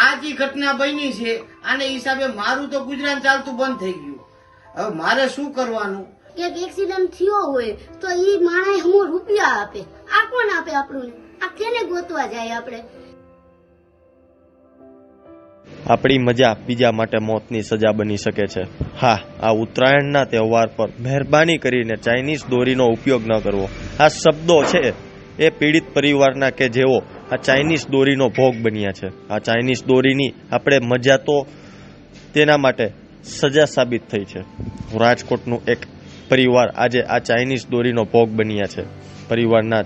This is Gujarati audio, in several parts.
આ જે ઘટના બની છે આને હિસાબે મારું તો ગુજરાન ચાલતું બંધ થઈ ગયું. હવે મારે શું કરવાનું? એક એક્સિડન્ટ થયો હોય તો ઈ માણસ હમો રૂપિયા આપે, આ કોણ આપે આપણને? આ કેને ગોતવા જાય આપણે? આપણી મજા બીજા માટે મોતની સજા બની શકે છે. હા, આ ઉત્તરાયણના તહેવાર પર મહેરબાની કરીને ચાઇનીઝ દોરીનો ઉપયોગ ન કરવો. આ શબ્દો છે એ પીડિત પરિવારના કે જેઓ આ ચાઇનીઝ દોરીનો ભોગ બન્યા છે. આ ચાઇનીઝ દોરીની આપણે મજા તો તેના માટે સજા સાબિત થઈ છે. રાજકોટનું એક પરિવાર આજે આ ચાઇનીઝ દોરીનો ભોગ બન્યા છે. પરિવારના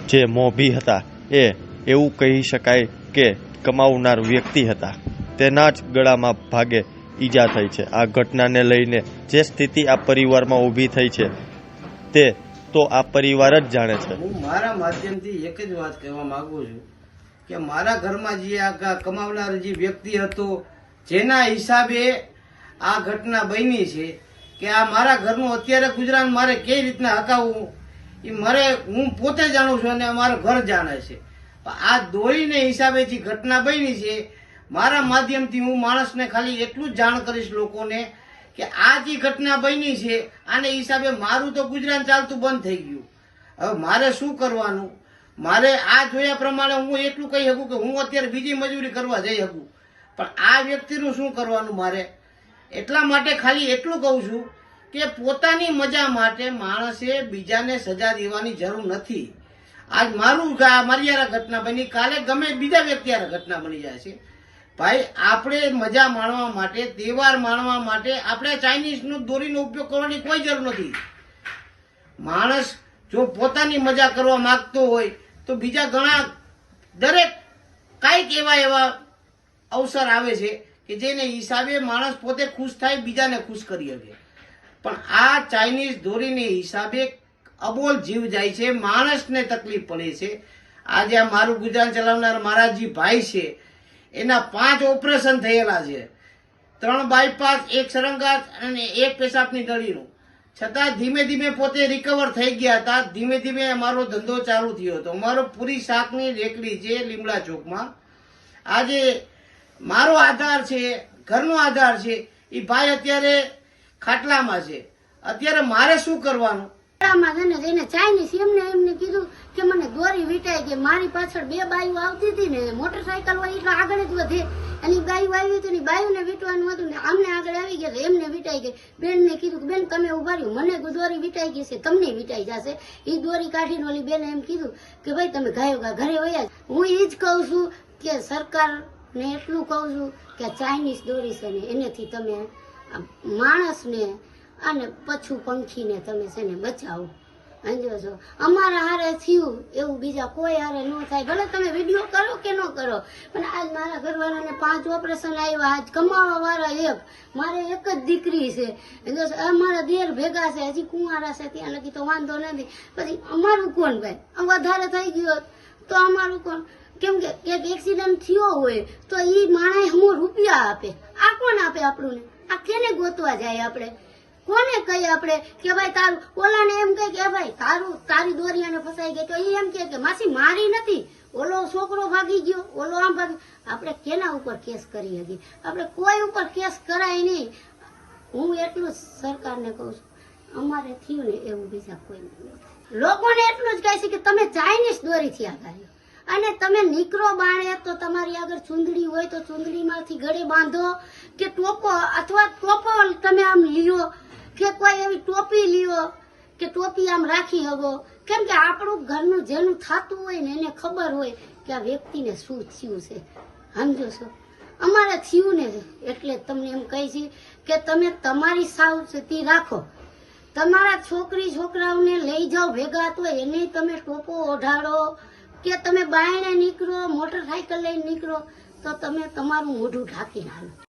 જે મોભી હતા એ એવું કહી શકાય કે કમાવનાર વ્યક્તિ હતા, તેના જ ગળામાં ભાગે ઈજા થઈ છે. આ ઘટનાને લઈને જે સ્થિતિ આ પરિવારમાં ઊભી થઈ છે તે તો આ પરિવાર જ જાણે છે. હું મારા માધ્યમથી એક જ વાત કહેવા માંગુ છું કે મારા ઘરમાં જે આ કમાવનાર જે વ્યક્તિ હતો, જેના હિસાબે આ ઘટના બની છે, કે આ મારા ઘરનું અત્યારે ગુજરાન મારે કઈ રીતના હકાવવું એ હું પોતે જાણું છું અને અમારું ઘર જાણે છે. આ દોરીને હિસાબે જે ઘટના બની છે, મારા માધ્યમથી હું માણસને ખાલી એટલું જ જાણ કરીશ લોકોને કે આ જે ઘટના બની છે આને હિસાબે મારું તો ગુજરાન ચાલતું બંધ થઈ ગયું. હવે મારે શું કરવાનું? મારે આ જોયા પ્રમાણે હું એટલું કહી શકું કે હું અત્યારે બીજી મજૂરી કરવા જઈ શકું, પણ આ વ્યક્તિનું શું કરવાનું મારે? એટલા માટે ખાલી એટલું કહું છું કે પોતાની મજા માટે માણસે બીજાને સજા દેવાની જરૂર નથી. આજ મારી યાર ઘટના બની, કાલે ગમે બીજા વ્યક્તિ યાર ઘટના બની જાય છે. ભાઈ, આપણે મજા માણવા માટે, તહેવાર માણવા માટે આપણે ચાઇનીઝ દોરીનો ઉપયોગ કરવાની કોઈ જરૂર નથી. માણસ જો પોતાની મજા કરવા માંગતો હોય તો બીજા ઘણા દરેક કાંઈક એવા અવસર આવે છે કે જેને હિસાબે માણસ પોતે ખુશ થાય, બીજાને ખુશ કરી શકે. પણ આ ચાઇનીઝ દોરીને હિસાબે અબોલ જીવ જાય છે, માણસને તકલીફ પડે છે. આજે આ મારું ગુજરાન ચલાવનાર મારા જે ભાઈ છે એના 5 ઓપરેશન થયેલા છે, 3 બાયપાસ, 1 શરંગાત અને 1 પેશાબની નળીનું. છતાં ધીમે ધીમે પોતે રિકવર થઈ ગયા હતા. ધીમે ધીમે અમારો ધંધો ચાલુ થયો હતો. અમારો પૂરી શાકની રેકડી છે લીમડા ચોકમાં. આજે મારો આધાર છે, ઘરનો આધાર છે, એ ભાઈ અત્યારે ખાટલામાં છે. અત્યારે મારે શું કરવાનું? એને ચાઇનીઝ એમને કીધું કે મને દોરી વીટાઈ ગઈ. મારી પાછળ 2 બાઈઓ આવતી હતી ને, મોટરસાયકલ હોય એટલે આગળ જ વધે. એની બાઈઓ આવી હતી ને, બાઈઓને વીટવાનું હતું ને આમને આગળ આવી ગયા, એમને વીટાઈ ગઈ. બેનને કીધું કે બેન તમે ઉભા રહ્યો, મને દોરી વીટાઈ ગઈ છે, તમને વીટાઈ જશે. એ દોરી કાઢીને ઓલી બેને એમ કીધું કે ભાઈ તમે ગાયો ઘરે વયા. હું એ જ કહું છું કે સરકારને એટલું કહું છું કે ચાઇનીઝ દોરી છે ને એનેથી તમે માણસને અને પશુ પંખીને તમે છે ને બચાવો. સમજો છો? અમારા હારે થયું એવું બીજા કોઈ હારે ન થાય. ભલે તમે વિડીયો કરો કે ન કરો, પણ આજ મારા ઘરવાળાને 5 ઓપરેશન આવ્યા. આજ કમાવા વાળા એક, મારે એક જ દીકરી છે. અમારા દેર ભેગા છે, હજી કુંવારા છે, ત્યાં લગી તો વાંધો નથી. પછી અમારું કોણ ભાઈ? વધારે થઈ ગયો તો અમારું કોણ? કેમ કે એક એક્સિડન્ટ થયો હોય તો ઈ માણસ હમો રૂપિયા આપે, આ કોણ આપે આપણને? આ કેને ગોતવા જાય આપણે? કોને કહીએ આપણે કે ભાઈ તારું? ઓલાને એમ કહે કે ભાઈ તારી દોરીયાને ફસાઈ ગઈ, તો એ એમ કે માસી મારી નથી, ઓલો છોકરો ભાગી ગયો, ઓલો આમ ભાગી. આપણે કેના ઉપર કેસ કરી શકીએ? આપણે કોઈ ઉપર કેસ કરાય નહીં. હું એટલું જ સરકારને કહું છું, અમારે થયું ને એવું બીજા કોઈ લોકોને એટલું જ કહે છે કે તમે ચાઇનીઝ દોરીથી આગાડ્યો અને તમે નીકળો બાણે તો તમારી આગળ ચૂંદડી હોય તો ચૂંદડીમાંથી ગળે બાંધો, કે ટોપો અથવા ટોપો તમે આમ લ્યો, કે કોઈ એવી ટોપી લ્યો કે ટોપી આમ રાખી શકો. કેમ કે આપણું ઘરનું જેનું થતું હોય ને એને ખબર હોય કે આ વ્યક્તિને શું થયું છે. સમજો છો? અમારે થયું ને એટલે તમને એમ કહી છે કે તમે તમારી સાવચેતી રાખો. તમારા છોકરાઓને લઈ જાઓ ભેગા, તો એને તમે ટોપો ઓઢાડો, કે તમે બાયણે નીકળો, મોટરસાયકલ લઈને નીકળો તો તમે તમારું મોઢું ઢાંકીને હાલો.